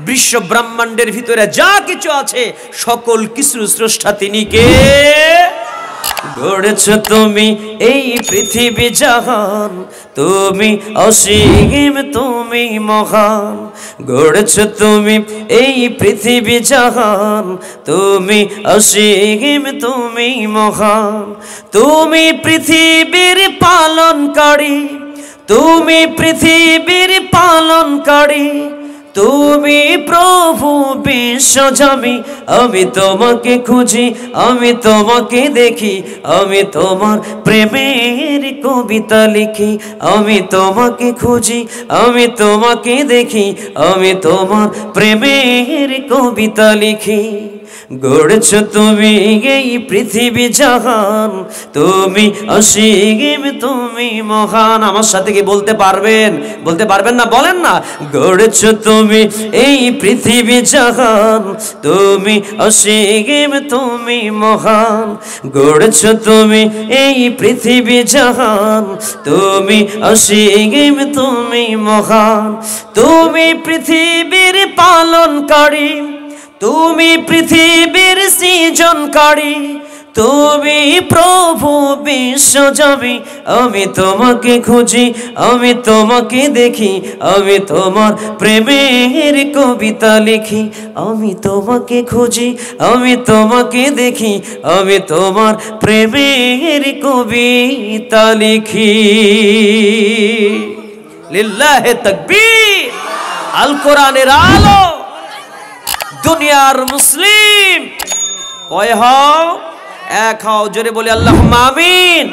বিশ্ব ব্রহ্মাণ্ডের ভিতরে যা কিছু আছে সকল কিছুর স্রষ্টা তিনি কে? গড়েছ তুমি এই পৃথিবী জাহান, তুমি অসীম তুমি মহান। গড়েছ তুমি এই পৃথিবী জাহান, তুমি অসীম তুমি মহান। তুমি পৃথিবীর পালনকারী, তুমি পৃথিবীর পালনকারী, তুমি প্রভু বিশ্বজামি। আমি তোমাকে খুঁজি, আমি তোমাকে দেখি, আমি তোমার প্রেমের কবিতা লিখি। আমি তোমাকে খুঁজি, আমি তোমাকে দেখি, আমি তোমার প্রেমের কবিতা লিখি। গড়েছ তুমি এই পৃথিবী জাহান, তুমি অসীম তুমি মহান। আমার সাথে কি বলতে পারবেন? বলতে পারবেন না? বলেন না। গড়েছ তুমি এই পৃথিবী জাহান, তুমি অসীম তুমি মহান। গড়েছ তুমি এই পৃথিবী জাহান, তুমি অসীম তুমি মহান। তুমি পৃথিবীর পালনকারী, তুমি পৃথিবীর সৃজনকারী, তুমি প্রভু বিশ্বজামি। আমি তোমাকে খুঁজি, আমি তোমাকে দেখি, আমি তোমার প্রেমের কবিতা লিখি। আমি তোমাকে খুঁজি, আমি তোমাকে দেখি, আমি তোমার প্রেমের কবিতা লিখি। লিল্লাহে তাকবীর। আল কোরআনের আলো। দুনিয়ার মুসলিম কয় হও? এক হও। জোরে বলি আল্লাহুম্মা আমিন।